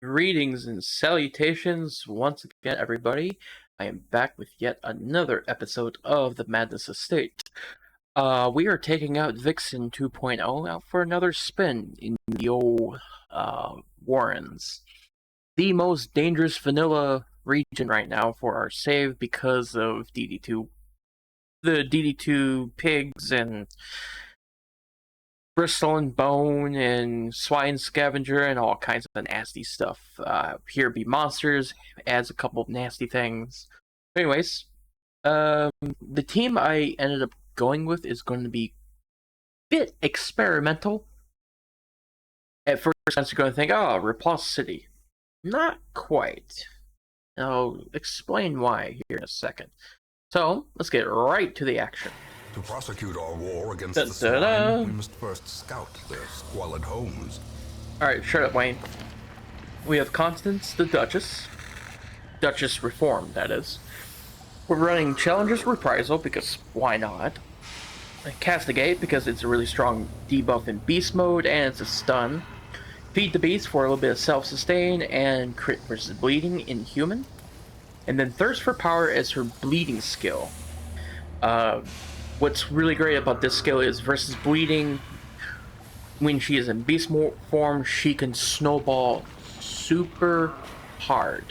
Greetings and salutations once again, everybody. I am back with yet another episode of the Madness Estate. We are taking out Vixen 2.0 out for another spin in the old Warrens. The most dangerous vanilla region right now for our save because of DD2. The DD2 pigs and Bristle and Bone and Swine Scavenger and all kinds of nasty stuff. Here be monsters, adds a couple of nasty things. Anyways, the team I ended up going with is going to be a bit experimental. At first, you're going to think, oh, Repulse City. Not quite. I'll explain why here in a second. So, let's get right to the action. To prosecute our war against the swine, we must first scout their squalid homes. Alright, shut up, Wayne. We have Constance the Duchess. Duchess Reformed, that is. We're running Challenger's Reprisal, because why not? Castigate, because it's a really strong debuff in Beast mode, and it's a stun. Feed the Beast for a little bit of self-sustain, and Crit versus Bleeding in Human. And then Thirst for Power as her bleeding skill. What's really great about this skill is versus bleeding, when she is in beast form, she can snowball super hard.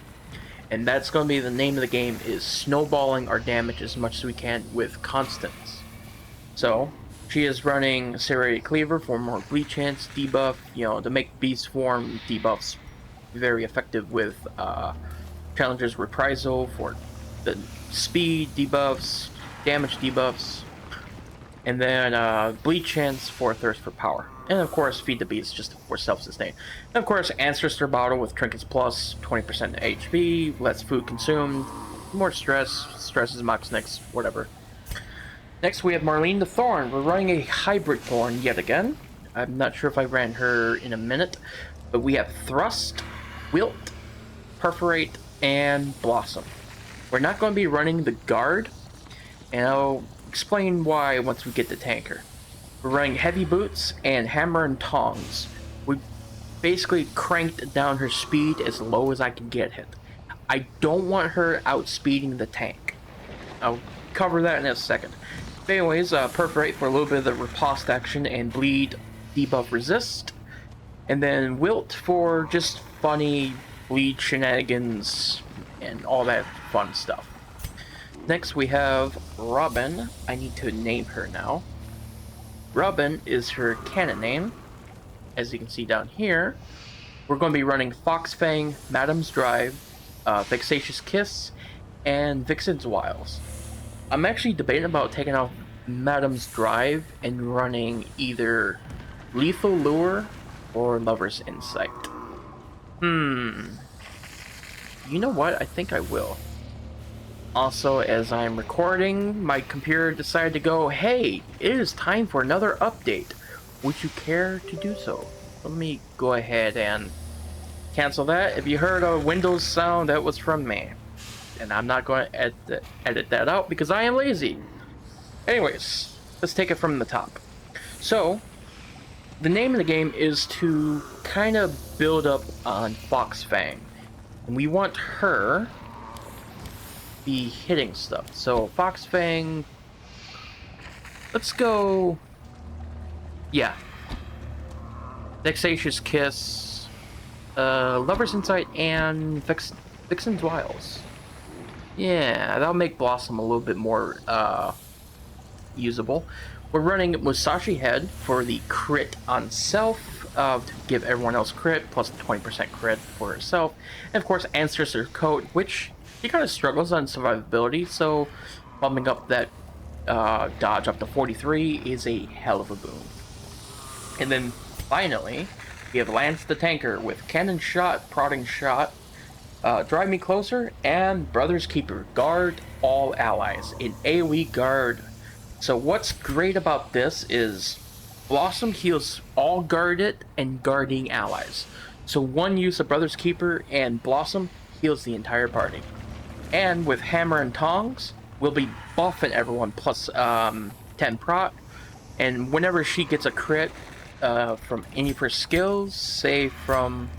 And that's going to be the name of the game, is snowballing our damage as much as we can with Constance. So, she is running Serrated Cleaver for more bleed chance, debuff, to make beast form debuffs very effective with Challenger's Reprisal for the speed debuffs, damage debuffs. And then Bleed Chance for Thirst for Power. And of course, Feed the Beast just for self-sustain. And of course, Ancestor Bottle with Trinkets Plus, 20% HP, less food consumed, more stress, stress is max next, whatever. Next we have Marlene the Thorn. We're running a Hybrid Thorn yet again. I'm not sure if I ran her in a minute. But we have Thrust, Wilt, Perforate, and Blossom. We're not going to be running the Guard. And I'll explain why once we get the tanker. We're running Heavy Boots and Hammer and Tongs. We basically cranked down her speed as low as I can get it. I don't want her outspeeding the tank. I'll cover that in a second. But anyways, Perforate for a little bit of the riposte action and Bleed, debuff resist. And then Wilt for just funny bleed shenanigans and all that fun stuff. Next we have Robin. I need to name her now. Robin is her canon name. As you can see down here, we're going to be running Foxfang, Madam's Drive, Vexatious Kiss, and Vixen's Wiles. I'm actually debating about taking off Madam's Drive and running either Lethal Lure or Lover's Insight. You know what? I think I will. Also, as I'm recording, my computer decided to go, hey, it is time for another update. Would you care to do so? Let me go ahead and cancel that. If you heard a Windows sound, that was from me. And I'm not going to edit that out because I am lazy. Anyways, let's take it from the top. So, the name of the game is to kind of build up on Foxfang. And we want her be hitting stuff. So Foxfang, let's go, yeah, Vexatious Kiss, Lover's Insight, and Vixen's Wiles. Yeah, that'll make Blossom a little bit more usable. We're running Musashi Head for the crit on self, to give everyone else crit, plus 20% crit for herself. And of course, Ancestor Coat, which he kind of struggles on survivability, so bumping up that dodge up to 43 is a hell of a boon. And then finally, we have Lance the Tanker with Cannon Shot, Prodding Shot, Drive Me Closer, and Brother's Keeper. Guard all allies. In AoE guard. So what's great about this is Blossom heals all guarded and guarding allies. So one use of Brother's Keeper and Blossom heals the entire party. And with Hammer and Tongs, we'll be buffing everyone plus 10 proc. And whenever she gets a crit from any of her skills, say from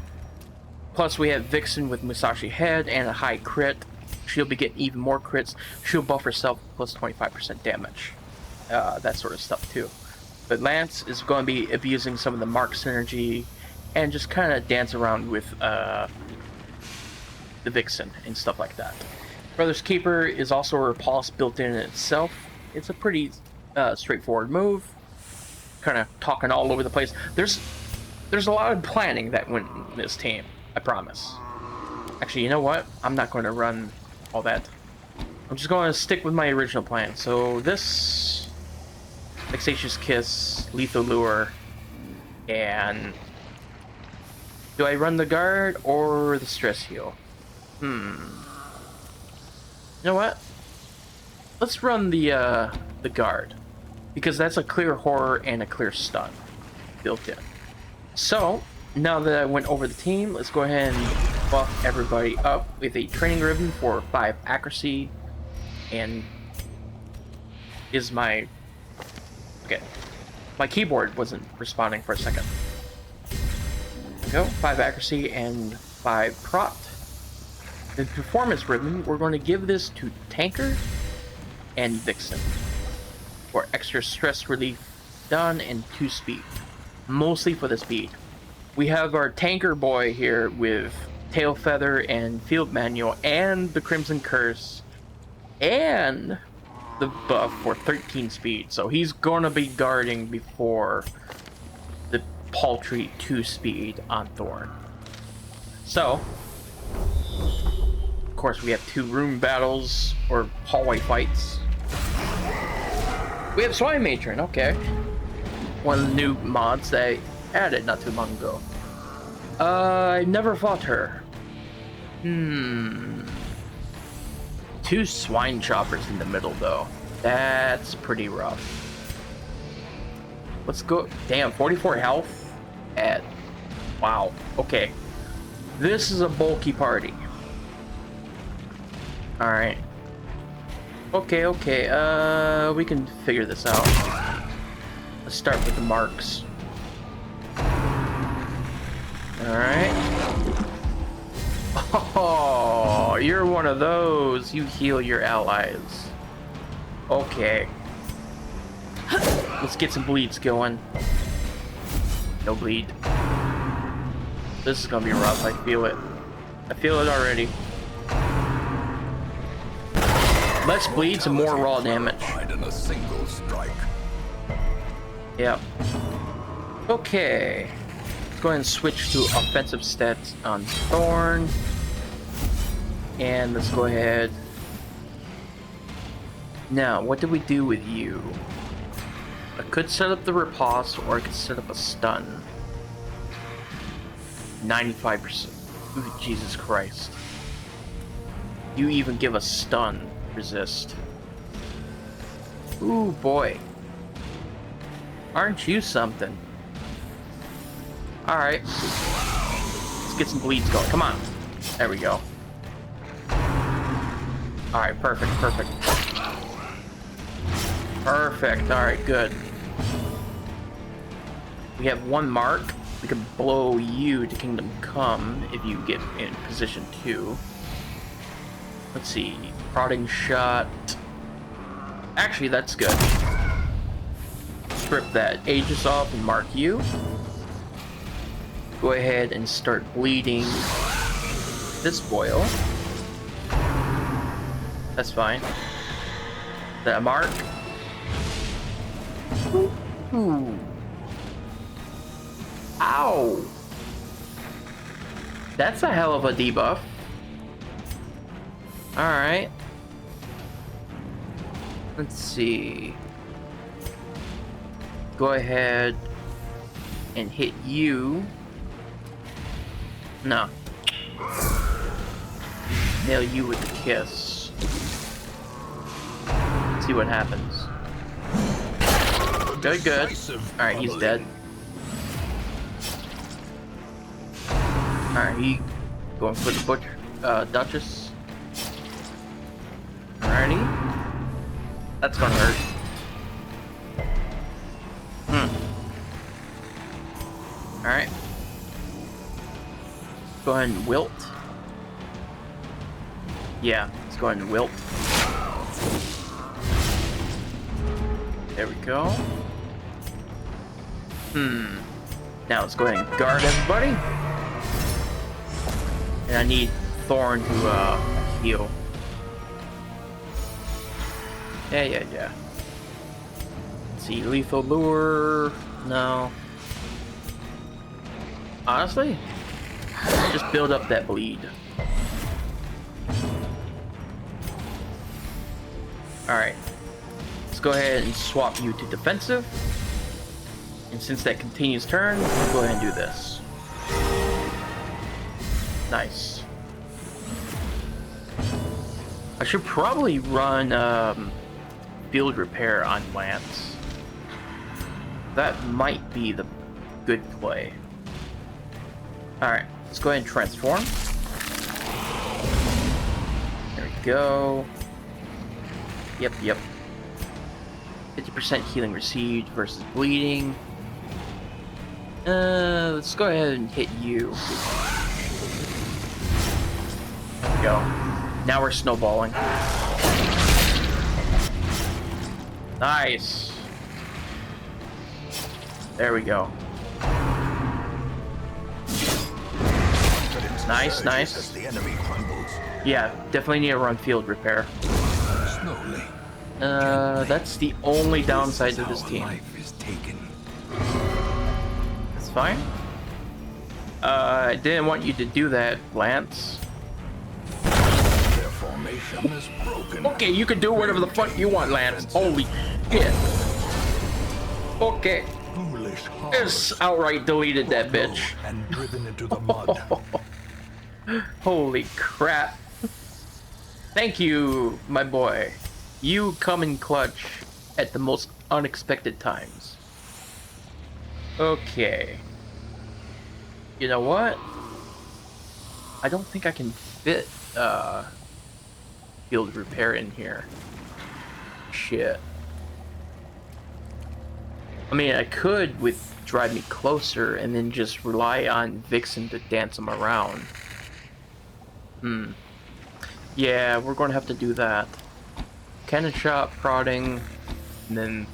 Plus, we have Vixen with Musashi Head and a high crit. She'll be getting even more crits. She'll buff herself plus 25% damage. That sort of stuff, too. But Lance is going to be abusing some of the Mark synergy and just kind of dance around with the Vixen and stuff like that. Brother's Keeper is also a repulse built in itself. It's a pretty straightforward move. Kind of talking all over the place. There's a lot of planning that went in this team, I promise. Actually, you know what? I'm not going to run all that. I'm just going to stick with my original plan. So this Flirtatious Kiss, Lethal Lure, and do I run the guard or the stress heal? You know what? Let's run the guard, because that's a clear horror and a clear stun built in. So now that I went over the team, let's go ahead and buff everybody up with a training ribbon for 5 accuracy. And is my my keyboard wasn't responding for a second. There we go, 5 accuracy and 5 prot. The performance ribbon, we're going to give this to Tanker and Vixen for extra stress relief done and 2 speed, mostly for the speed. We have our Tanker boy here with Tail Feather and Field Manual and the Crimson Curse and the buff for 13 speed, so he's gonna be guarding before the paltry 2 speed on Thorn. So of course we have 2 room battles or hallway fights. We have Swine Matron, okay. One of the new mods they added not too long ago. I never fought her. 2 swine choppers in the middle though. That's pretty rough. Let's go. Damn, 44 health at... Wow, okay. This is a bulky party. Alright. Okay, we can figure this out. Let's start with the marks. Alright. Oh, you're one of those. You heal your allies. Okay. Let's get some bleeds going. No bleed. This is gonna be rough, I feel it. I feel it already. Less bleeds and more raw damage. In a single strike. Yep. Okay. Let's go ahead and switch to offensive stats on Thorn. And let's go ahead. Now, what do we do with you? I could set up the riposte, or I could set up a stun. 95%. Ooh, Jesus Christ. You even give a stun resist. Ooh, boy. Aren't you something? Alright. Let's get some bleeds going. Come on. There we go. Alright, perfect. Alright, good. We have 1 mark. We can blow you to Kingdom Come if you get in position 2. Let's see. Prodding shot. Actually, that's good. Strip that Aegis off and mark you. Go ahead and start bleeding this boil. That's fine. That mark. Ooh. Ow! That's a hell of a debuff. Alright. Let's see. Go ahead and hit you. No. Nail you with the kiss. See what happens. Good. Alright, he's dead. Alright, he going for the butcher, Duchess. Alrighty. That's gonna hurt. Alright. Go ahead and wilt. Yeah, let's go ahead and wilt. There we go. Now let's go ahead and guard everybody. And I need Thorn to heal. Yeah. Let's see, lethal lure. No. Honestly, just build up that bleed. Alright. Let's go ahead and swap you to defensive. And since that continues turn, we'll go ahead and do this. Nice. I should probably run field repair on Lance. That might be the good play. Alright, let's go ahead and transform. There we go. Yep. 50% healing received versus bleeding. Let's go ahead and hit you. There we go. Now we're snowballing. Nice. There we go. Nice. Yeah, definitely need to run field repair. That's the only downside to this team. That's fine. I didn't want you to do that, Lance. Okay, you can do whatever the fuck you want, Lance. Holy shit. Okay. Just outright deleted that bitch. And driven into the mud. Holy crap. Thank you, my boy. You come in clutch at the most unexpected times. Okay. You know what? I don't think I can fit field repair in here. Shit. I mean, I could with Drive Me Closer and then just rely on Vixen to dance him around. Yeah, we're going to have to do that. Cannon shot, prodding, and then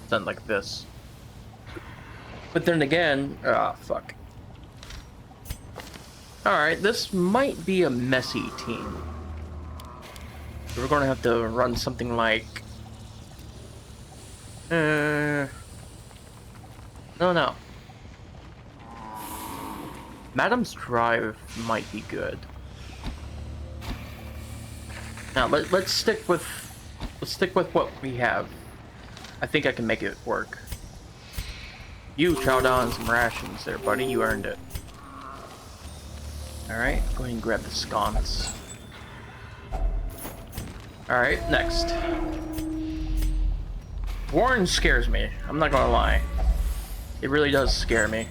something like this. But then again, fuck. Alright, this might be a messy team. We're going to have to run something like... No. Madam's Drive might be good. Now let's stick with what we have. I think I can make it work. You chow down some rations there, buddy. You earned it. All right, go ahead and grab the sconce. All right, next. Warren scares me. I'm not gonna lie. It really does scare me.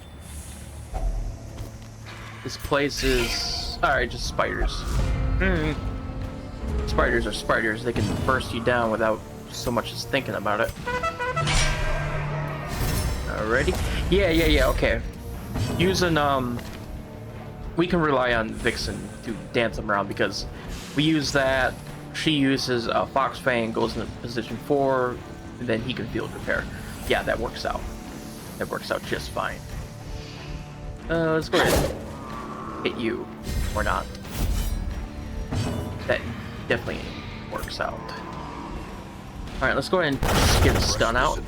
This place is... Alright, just spiders. Spiders are spiders. They can burst you down without so much as thinking about it. Alrighty. Yeah, okay. Using, we can rely on Vixen to dance them around because we use that. She uses Fox Fang, goes into position 4, and then he can field repair. Yeah, that works out. That works out just fine. Let's go ahead and hit you. Or not. That definitely works out. Alright, let's go ahead and just get a stun out.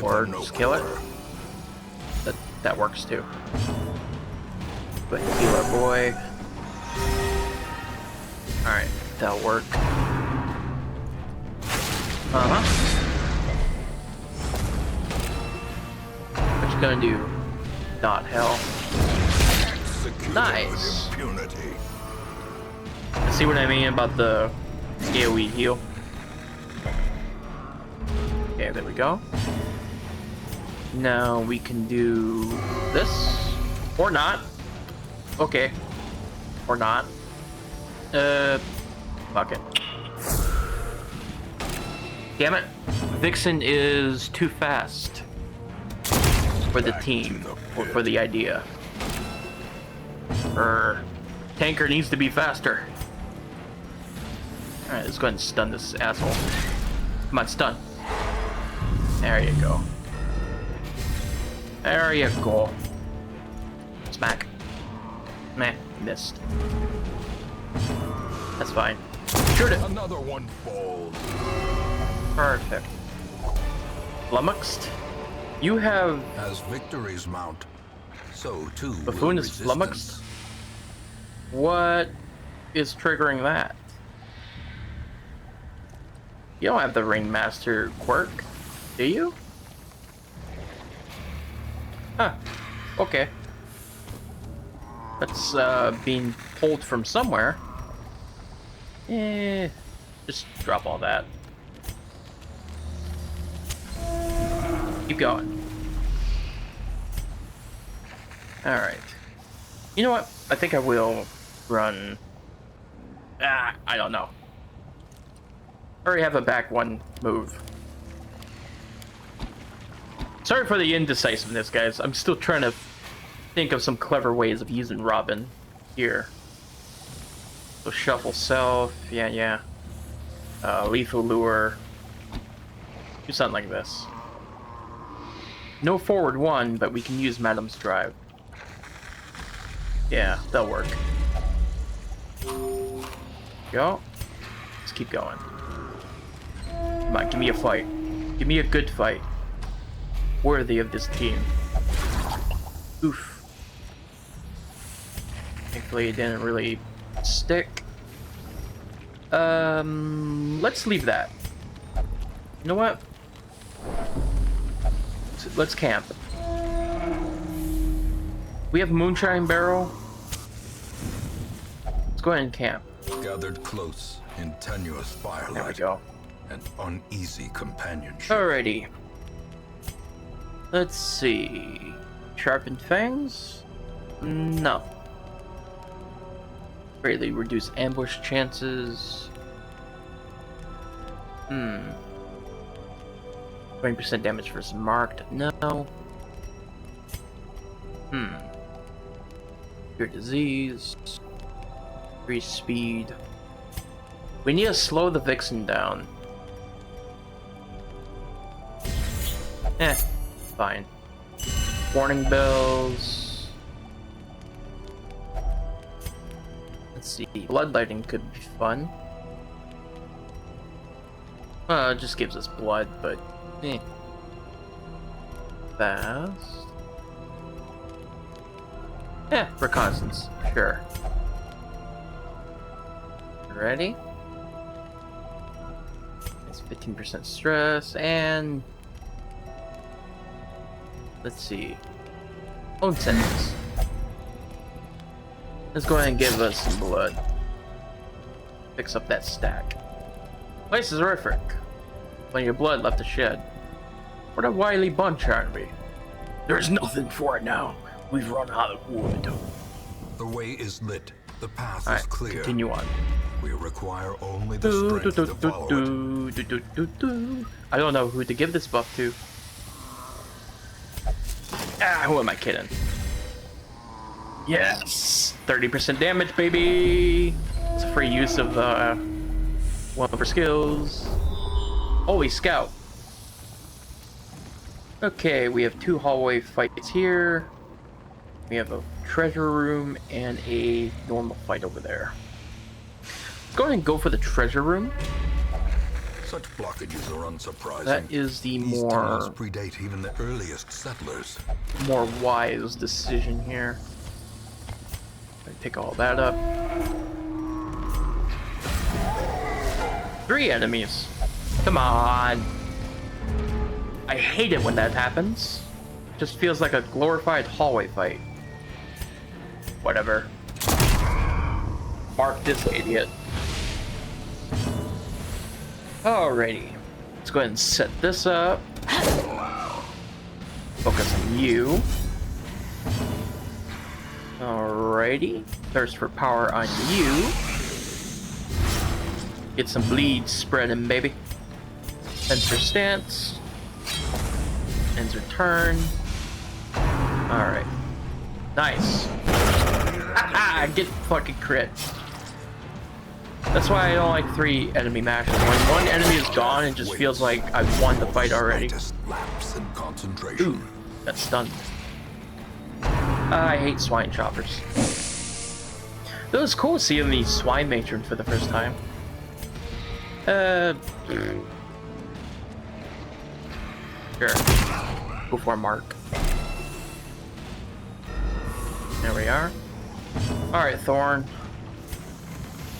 Or just kill it. That works too. Go ahead and heal our boy. Alright, that'll work. What you gonna do? Not hell. Nice. See what I mean about the AoE heal? Okay, there we go. Now we can do this. Or not. Okay. Or not. Fuck it. Damn it. Vixen is too fast for the team, or for the idea. Tanker needs to be faster. Alright, let's go ahead and stun this asshole. Come on, stun. There you go. There you go. Smack. Meh, missed. That's fine. Shoot it. Another one falls. Perfect. Flummoxed. You have... As victories mount, so too Buffoon will is flummoxed? resistance. What is triggering that? You don't have the Ringmaster quirk, do you? Huh. Okay. That's being pulled from somewhere. Just drop all that. Keep going. Alright. You know what? I think I will run... I don't know. I already have a back one move. Sorry for the indecisiveness, guys. I'm still trying to think of some clever ways of using Robin here. So shuffle self, yeah. Lethal lure. Do something like this. No forward one, but we can use Madam's drive. Yeah, that'll work. Go. Let's keep going. Come on, give me a fight. Give me a good fight. Worthy of this team. Oof. Thankfully it didn't really stick. Let's leave that. You know what? Let's camp. We have Moonshine Barrel. Let's go ahead and camp. Gathered close in tenuous firelight. There we go. An uneasy companionship. Alrighty. Let's see. Sharpened fangs? No. Greatly reduce ambush chances. 20% damage versus marked. No. Cure disease. Increase speed. We need to slow the Vixen down. Fine. Warning bells. Let's see. Bloodlighting could be fun. It just gives us blood, but fast. Reconnaissance. Sure. Ready? It's 15% stress, and let's see. Own sentence. Let's go ahead and give us some blood. Fix up that stack. Place is horrific. Plenty of blood left to shed. What a wily bunch, aren't we? There's nothing for it now. We've run out of wood. The way is lit. The path All is right, clear. continue on. We require only the strength to follow it. I don't know who to give this buff to. Who am I kidding? Yes! 30% damage, baby! It's a free use of one of our skills. Holy scout. Okay, we have 2 hallway fights here. We have a treasure room and a normal fight over there. Let's go ahead and go for the treasure room. Such blockages are unsurprising. That is the These tunnels more predate even the earliest settlers. wise decision here. Pick all that up. 3 enemies. Come on. I hate it when that happens. Just feels like a glorified hallway fight. Whatever. Mark this idiot. Alrighty. Let's go ahead and set this up. Focus on you. Alrighty. Thirst for power on you. Get some bleed spreading, baby. Enter stance. Ends her turn. Alright. Nice. I get fucking crit. That's why I don't like 3 enemy matches. When one enemy is gone, it just feels like I've won the fight already. Ooh, that's stunned. I hate swine choppers. It was cool seeing the swine matron for the first time. Sure. Go for a mark. There we are. Alright, Thorn.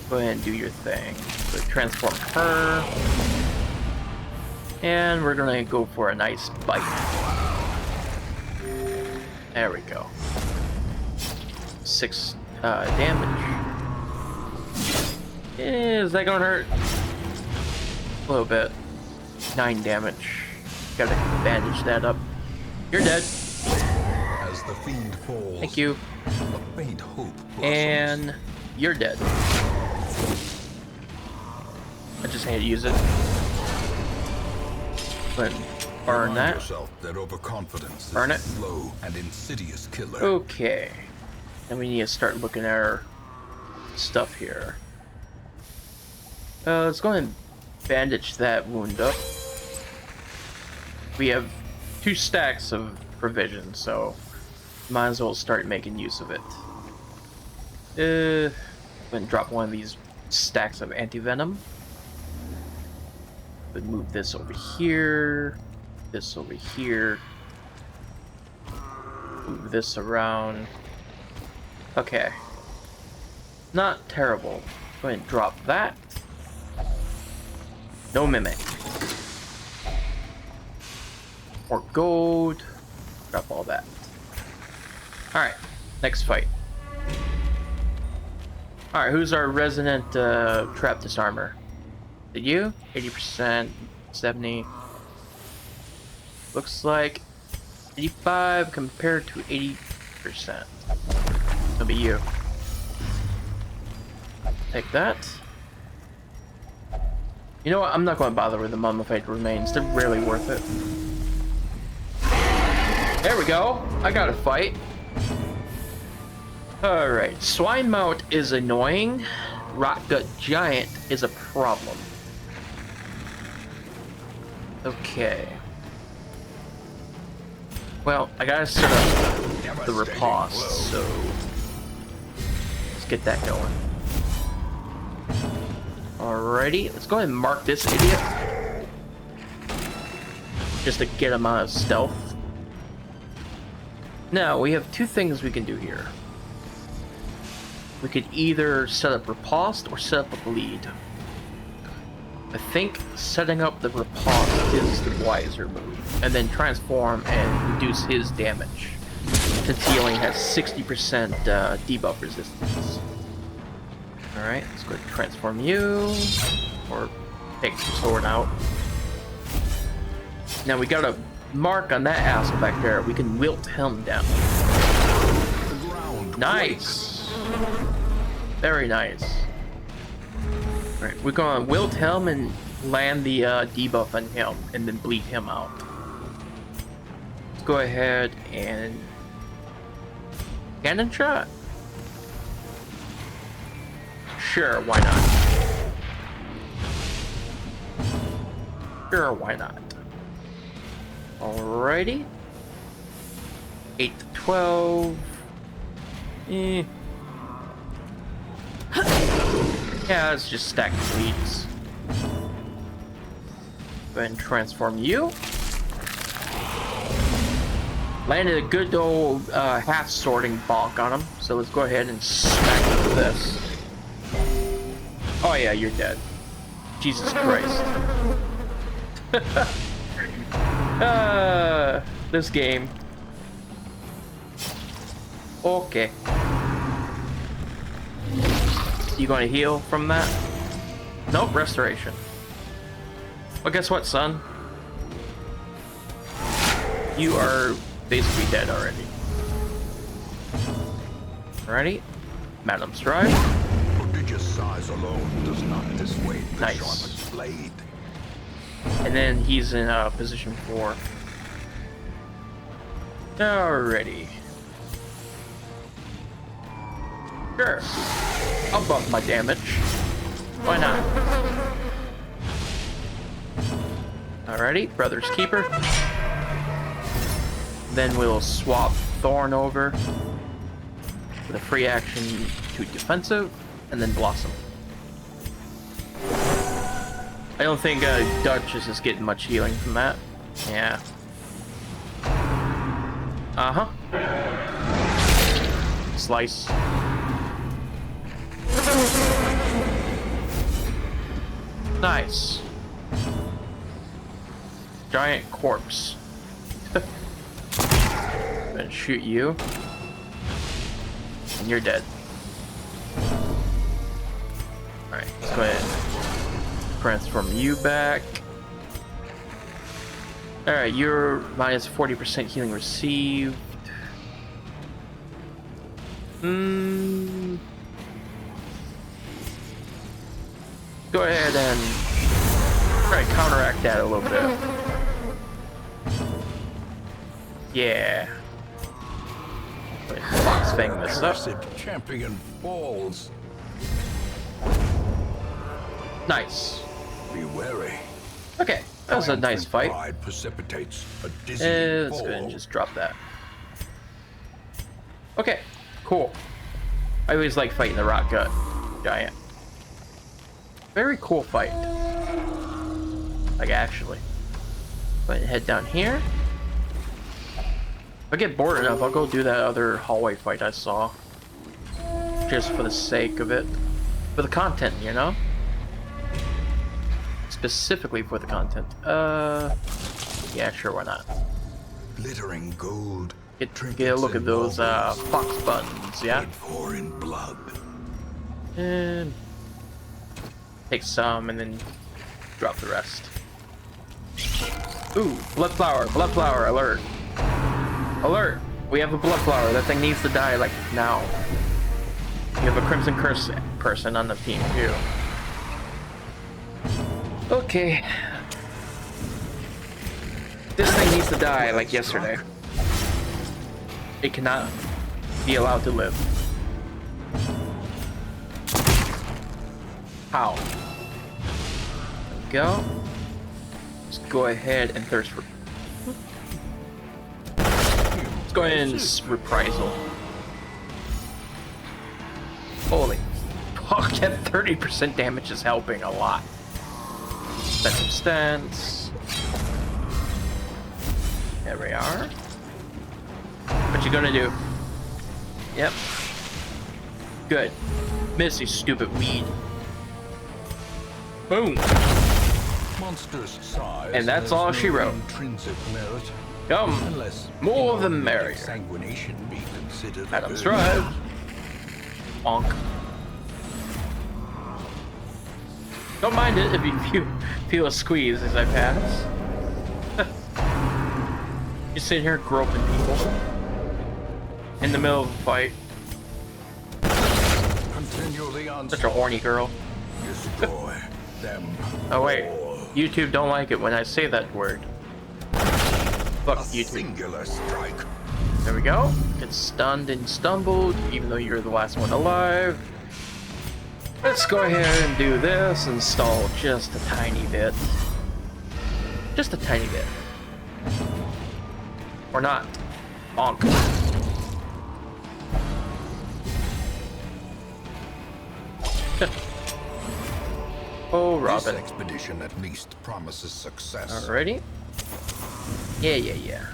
Go ahead and do your thing. So transform her. And we're gonna go for a nice bite. There we go. 6 damage. Is that gonna hurt? A little bit. 9 damage. Gotta bandage that up. You're dead. As the fiend falls, thank you. a faint hope blossoms. And you're dead. I just had to use it. But burn Remind that. yourself that overconfidence Burn is it. a slow and insidious killer. Okay. And we need to start looking at our stuff here. Let's go ahead and bandage that wound up. We have 2 stacks of provision, so might as well start making use of it. Go ahead and drop one of these stacks of anti-venom. But move this over here. This over here. Move this around. Okay. Not terrible. Go ahead and drop that. No mimic. More gold. Drop all that. Alright. Next fight. Alright, who's our resident trap disarmer? Did you? 80%, 70. Looks like 85 compared to 80%. It'll be you. Take that. You know what? I'm not going to bother with the mummified remains. They're really worth it. There we go. I got a fight. Alright. Swine Mount is annoying. Rockgut Giant is a problem. Okay. Well, I gotta set up the riposte, so let's get that going. Alrighty, let's go ahead and mark this idiot. Just to get him out of stealth. Now, we have 2 things we can do here. We could either set up riposte or set up a bleed. I think setting up the riposte is the wiser move, and then transform and reduce his damage, since he only has 60% debuff resistance. Alright, let's go ahead and transform you, or take the sword out. Now we got a mark on that asshole back there. We can wilt him down. Nice! Very nice. Alright, we're gonna wilt him and land the debuff on him, and then bleed him out. Let's go ahead and cannon shot. Sure, why not? Sure, why not? Alrighty. 8 to 12. Yeah, let's just stack the leads. Go ahead and transform you. Landed a good old half sorting bonk on him, so let's go ahead and smack him with this. Oh yeah, you're dead. Jesus Christ. This game. Okay. You gonna heal from that? Nope, restoration. Well, guess what, son? You are basically dead already. Alrighty. Madam Stride. Prodigious size alone does not dissuade the Nice. sharpest blade. And then he's in position 4. Alrighty. Sure. I'll buff my damage. Why not? Alrighty, Brother's Keeper. Then we'll swap Thorn over with a free action to defensive, and then Blossom. I don't think Duchess is getting much healing from that. Yeah. Uh-huh. Slice. Nice. Giant corpse. Then shoot you. And you're dead. Alright, let's go ahead and transform you back. Alright, you're minus 40% healing received. Go ahead and try to counteract that a little bit. Yeah. Fox Fang this up. Champion falls. Nice. Be wary. Okay, that was a nice fight. Pride precipitates a Let's dizzying go ahead and fall. just drop that. Okay, cool. I always like fighting the Rockgut Giant. Very cool fight. Like, actually. Go ahead and head down here. If I get bored enough, I'll go do that other hallway fight I saw. Just for the sake of it. For the content, you know? Specifically for the content. Yeah, sure, why not? Glittering gold. Get a look at those fox buttons, yeah? Paid for in blood. And take some and then drop the rest. Ooh, blood flower, alert. Alert! We have a blood flower. That thing needs to die, like, now. You have a Crimson Curse person on the team, too. Okay. This thing needs to die, like yesterday. It cannot be allowed to live. How? There we go. Let's go ahead and thirst for... Let's go ahead and reprisal. Holy fuck, that 30% damage is helping a lot. Defensive stance. There we are. What you gonna do? Yep. Good. Miss, you stupid weed. Boom. Monstrous size. And that's all she wrote. Intrinsic merit. Come. Unless More the merrier. sanguination be considered. Adam's virtue. drive. Bonk. Don't mind it if you feel a squeeze as I pass. You sit here groping people in the middle of a fight. Continually on Such a horny girl. destroy them. Oh wait, all. YouTube don't like it when I say that word. Fuck A YouTube. singular strike. There we go. Get stunned and stumbled, even though you're the last one alive. Let's go ahead and do this and stall just a tiny bit. Just a tiny bit. Or not. Bonk. Oh, This Robin. expedition at least promises success. Alrighty. Yeah.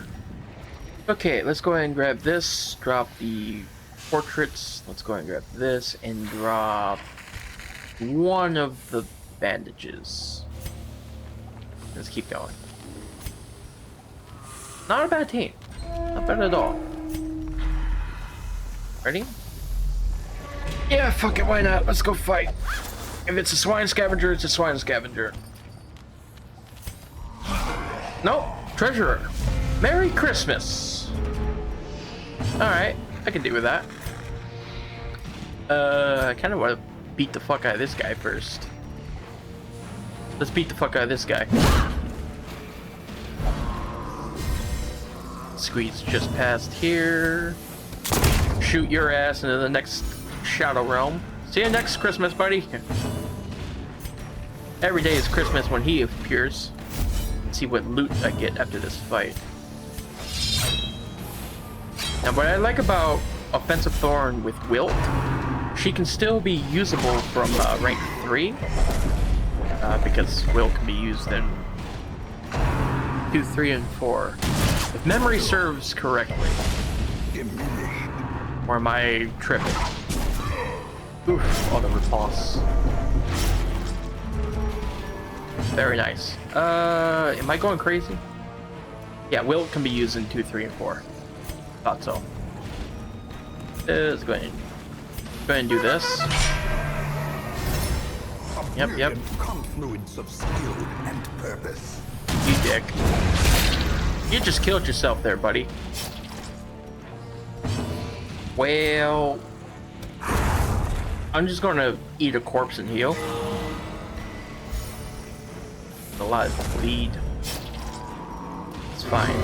Okay, let's go ahead and grab this. Drop the portraits. Let's go ahead and grab this and drop one of the bandages. Let's keep going. Not a bad team. Not bad at all. Ready? Yeah, fuck it, why not? Let's go fight. If it's a swine scavenger, it's a swine scavenger. Nope, treasurer. Merry Christmas. Alright, I can do with that. I kind of want to beat the fuck out of this guy first. Let's beat the fuck out of this guy. Squeeze just past here. Shoot your ass into the next Shadow Realm. See you next Christmas, buddy. Every day is Christmas when he appears. Let's see what loot I get after this fight. Now, what I like about Offensive Thorn with Wilt, she can still be usable from rank 3. Because Wilt can be used in 2, 3, and 4. If memory serves correctly. Or am I tripping? Oof, oh, the repulse. Very nice. Am I going crazy? Yeah, Wilt can be used in 2, 3, and 4. Thought so. Let's go ahead and do this. Yep. Confluence of skill and purpose. You dick. You just killed yourself there, buddy. Well, I'm just gonna eat a corpse and heal. A lot of bleed. It's fine.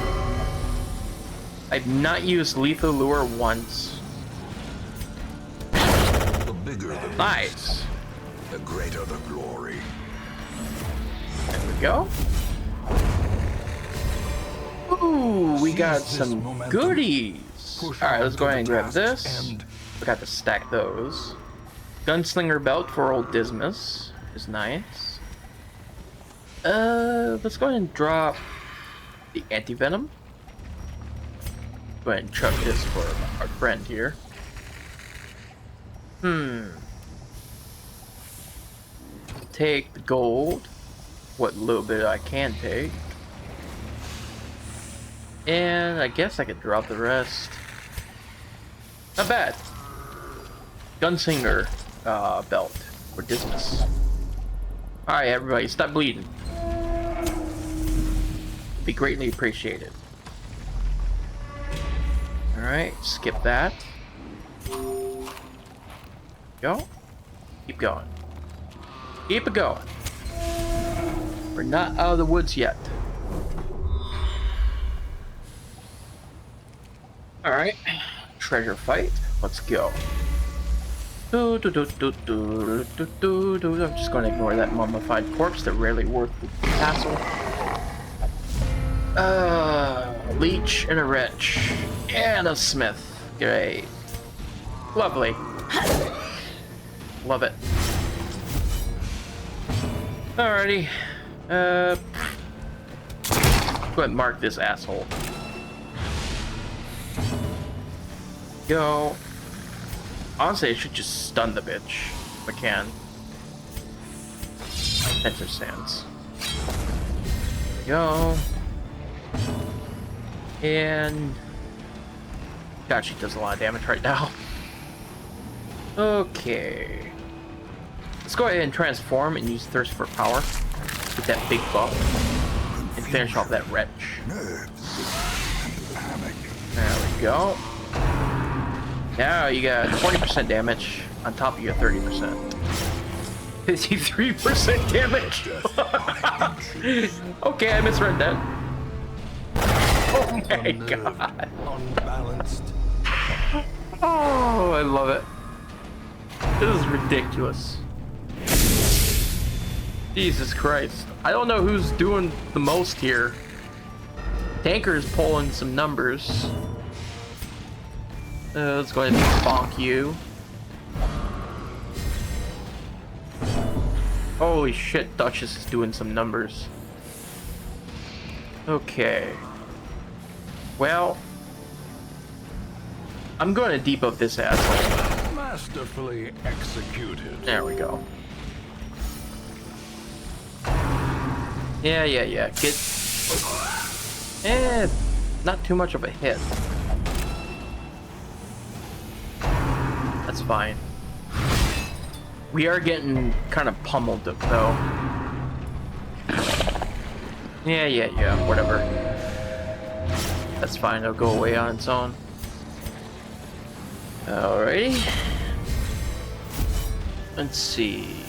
I've not used Lethal Lure once. The bigger the Nice. the greater the glory. There we go. Ooh, we got some goodies. Alright, let's go ahead and grab this. Forgot to stack those. Gunslinger belt for old Dismas is nice. Let's go ahead and drop the anti-venom. Go ahead and chuck this for our friend here. Take the gold. What little bit I can take. And I guess I could drop the rest. Not bad. Gunslinger belt for Dismas. Alright, everybody, stop bleeding. Be greatly appreciated. Alright, skip that. Go. Keep going. Keep it going. We're not out of the woods yet. Alright. Treasure fight. Let's go. I'm just going to ignore that mummified corpse. They're rarely worth the hassle. Leech and a wretch. And a smith. Great. Lovely. Love it. Alrighty. Go ahead and mark this asshole. Go. Honestly, I should just stun the bitch if I can. Enter sands. There we go. And God, she does a lot of damage right now. Okay. Let's go ahead and transform and use Thirst for Power. Get that big buff. And finish off that wretch. There we go. Now you got 20% damage on top of your 30%. 53% damage. Okay, I misread that. Oh my god. Unbalanced. Oh, I love it. This is ridiculous. Jesus Christ. I don't know who's doing the most here. Tanker's pulling some numbers. Let's go ahead and bonk you. Holy shit, Duchess is doing some numbers. Okay. Well, I'm going to debuff this asshole. Masterfully executed. There we go. Yeah. Get... not too much of a hit. That's fine. We are getting kind of pummeled though. Yeah, whatever. That's fine, it'll go away on its own. Alrighty. Let's see.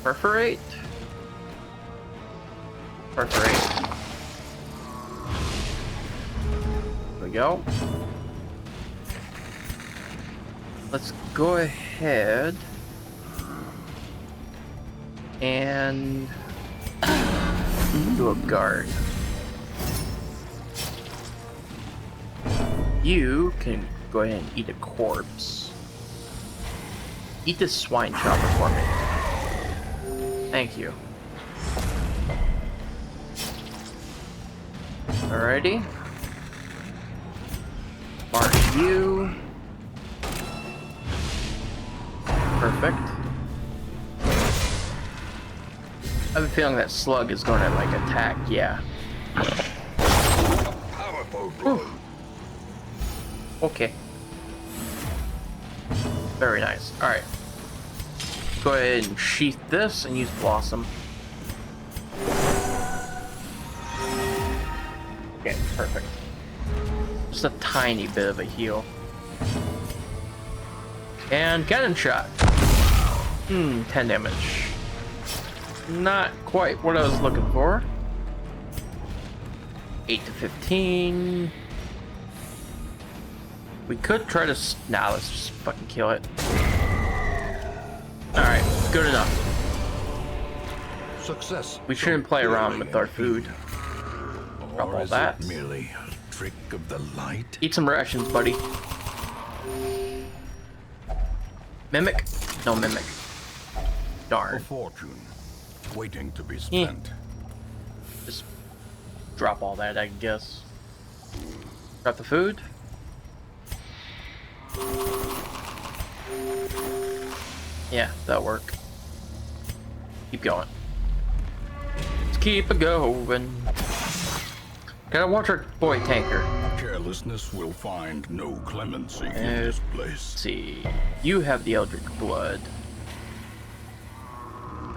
Perforate. There we go. let's go ahead and do a guard. You can go ahead and eat a corpse. Eat this swine chopper for me. Thank you. Alrighty. Mark you. Perfect. I have a feeling that slug is going to like attack, yeah. Powerful blow. Okay. Very nice. Alright. Go ahead and sheath this and use Blossom. Okay, perfect. Just a tiny bit of a heal. And cannon shot. 10 damage. Not quite what I was looking for. 8 to 15. We could try to... Nah, let's just fucking kill it. Alright, good enough. Success. We shouldn't play around with our food. Drop all that. Merely a trick of the light. Eat some rations, buddy. Mimic? No mimic. A Darn. fortune waiting to be spent. Just drop all that, I guess. Drop the food. Yeah, that'll work. Keep going. Let's keep it going. Gotta watch our boy Tanker. Carelessness will find no clemency in this place. Let's see. You have the Eldritch Blood.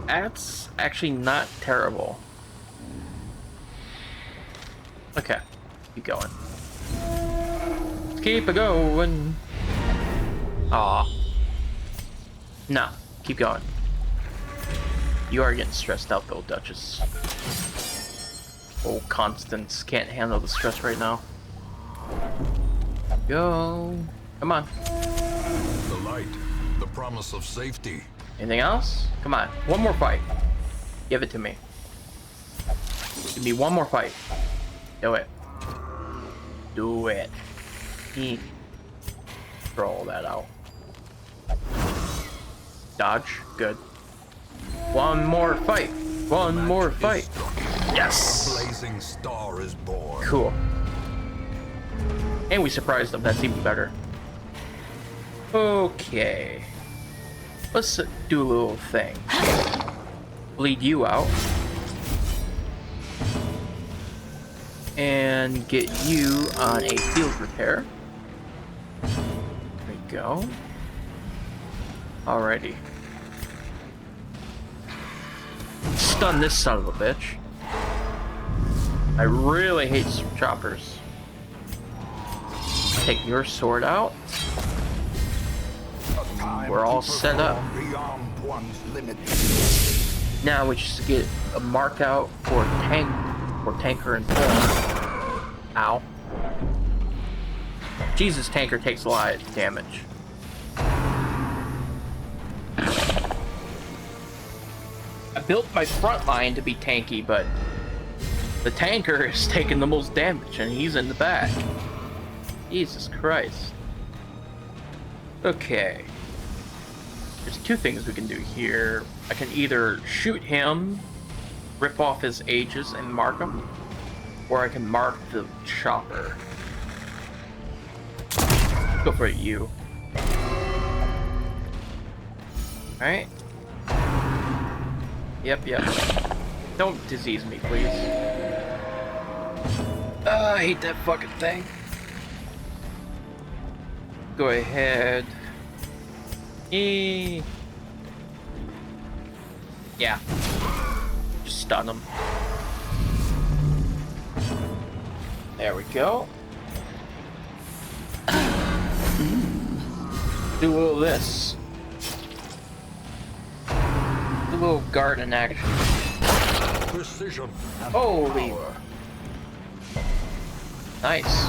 That's actually not terrible. Okay. Keep going. Let's keep it going. Aw. No. Keep going. You are getting stressed out though, Duchess. Oh, Constance can't handle the stress right now. Go. Come on. The light, the promise of safety. Anything else? Come on. One more fight. Give it to me. Give me one more fight. Do it. Do it. Throw all that out. Dodge. Good. One more fight. One more fight. Yes! A blazing star is born. Cool. And we surprised them. That's even better. Okay. Let's do a little thing. Bleed you out. And get you on a field repair. There we go. Alrighty. Stun this son of a bitch. I really hate choppers. Take your sword out. We're all set up. Now we just get a mark out for Tanker and Thorn. Ow. Jesus, Tanker takes a lot of damage. I built my front line to be tanky, but the Tanker is taking the most damage and he's in the back. Jesus Christ. Okay. There's two things we can do here. I can either shoot him, rip off his aegis and mark him, or I can mark the chopper. Go for you. Alright. Yep. Don't disease me, please. I hate that fucking thing. Go ahead. Yeah. Just stun him. There we go. Do a little of this. A little garden action. Precision and Holy. power. Nice.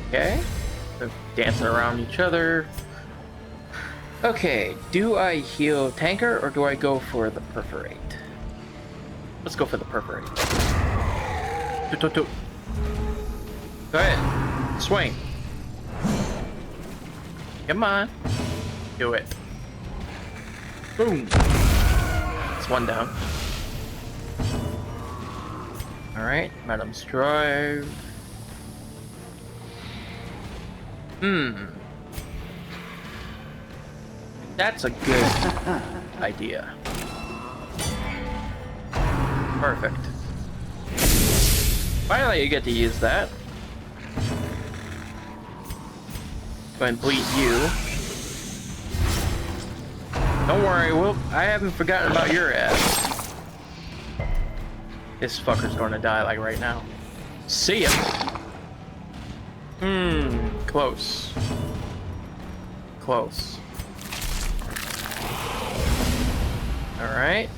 Okay. They're dancing around each other. Okay, do I heal tanker or do I go for the perforate? Let's go for the perforate. Go ahead. Swing. Come on. Do it. Boom. It's one down. Alright, Madam's Drive. That's a good idea. Perfect. Finally, you get to use that. Go ahead and bleed you. Don't worry, I haven't forgotten about your ass. This fucker's gonna die like right now. See ya. Close. Close. Alright.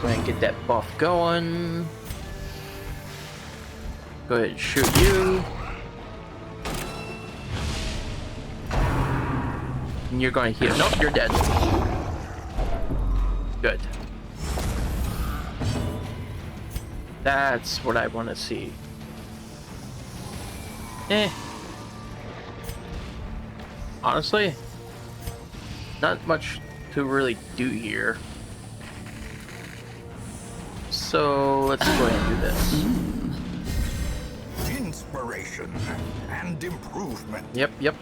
Go ahead and get that buff going. Go ahead and shoot you. And you're going to heal. Nope, you're dead. Good. That's what I want to see. Honestly, not much to really do here. So let's go ahead and do this. Inspiration and improvement. Yep.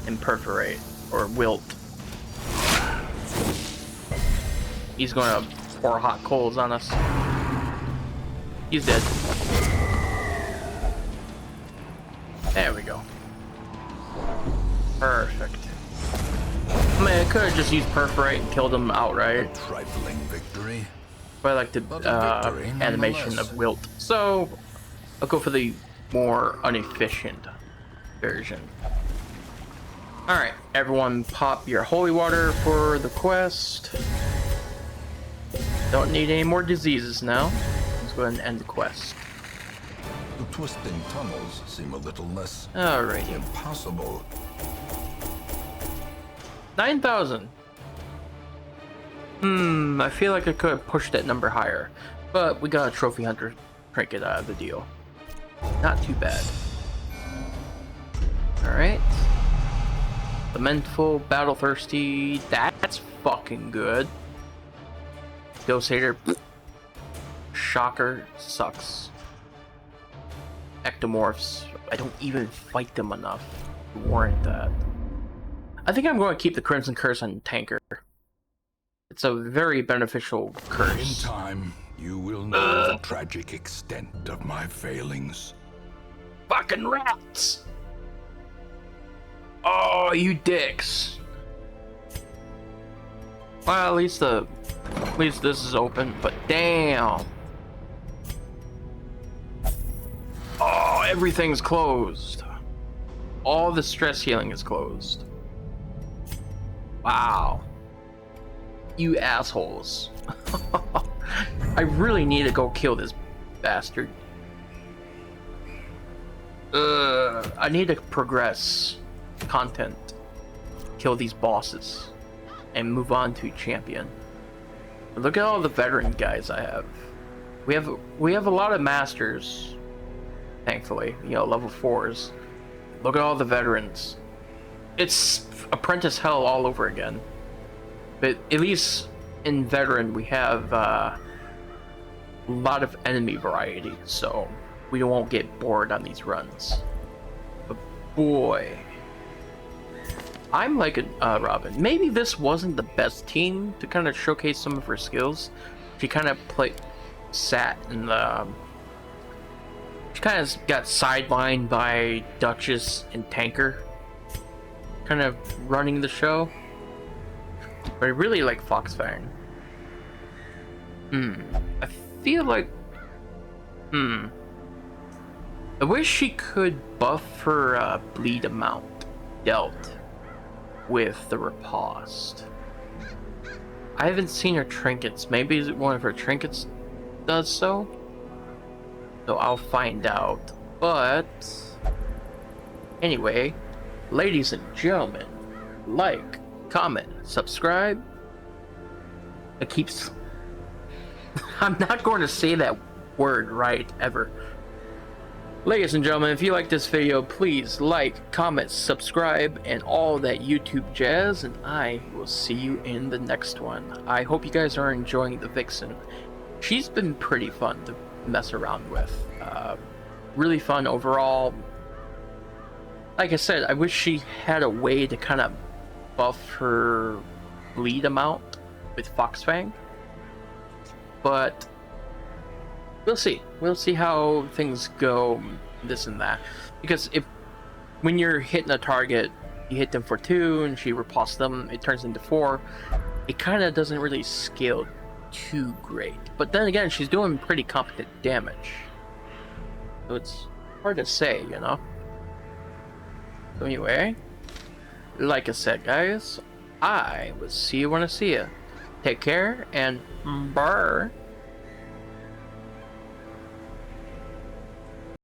And perforate or wilt. He's gonna pour hot coals on us. He's dead. There we go. Perfect. I mean, I could have just used perforate and killed him outright. A trifling victory. But I like the animation of wilt. So I'll go for the more inefficient version. Alright, everyone pop your holy water for the quest. Don't need any more diseases now. Let's go ahead and end the quest. The twisting tunnels seem a little less impossible. 9,000. I feel like I could have pushed that number higher, but we got a trophy hunter trinket out of the deal. Not too bad. Alright. Lamentful, Battle Thirsty, that's fucking good. Dosator, Shocker, sucks. Ectomorphs, I don't even fight them enough to warrant that. I think I'm going to keep the Crimson Curse on Tanker. It's a very beneficial curse. In time, you will know the tragic extent of my failings. Fucking rats! Oh, you dicks! Well, at least this is open. But damn! Oh, everything's closed. All the stress healing is closed. Wow. You assholes. I really need to go kill this bastard. I need to progress content, kill these bosses, and move on to champion. Look at all the veteran guys I have. We have a lot of masters, thankfully, you know, level 4s. Look at all the veterans. It's apprentice hell all over again. But at least in veteran we have a lot of enemy variety, so we won't get bored on these runs. But boy, I'm like a Robin. Maybe this wasn't the best team to kind of showcase some of her skills. She kind of sat in the. She kind of got sidelined by Duchess and Tanker, kind of running the show. But I really like Foxfang. I feel like. I wish she could buff her bleed amount dealt with the riposte. I haven't seen her trinkets. Maybe one of her trinkets does so. So I'll find out. But anyway, ladies and gentlemen, like, comment, subscribe. It keeps... I'm not going to say that word right ever. Ladies and gentlemen, if you like this video, please like, comment, subscribe, and all that YouTube jazz, and I will see you in the next one. I hope you guys are enjoying the Vixen. She's been pretty fun to mess around with. Really fun overall. Like I said, I wish she had a way to kind of buff her bleed amount with Foxfang. But we'll see. We'll see how things go, this and that. Because when you're hitting a target, you hit them for 2 and she repulses them, it turns into 4. It kind of doesn't really scale too great. But then again, she's doing pretty competent damage. So it's hard to say, you know? So anyway, like I said, guys, I will see you when I see you. Take care, and bye.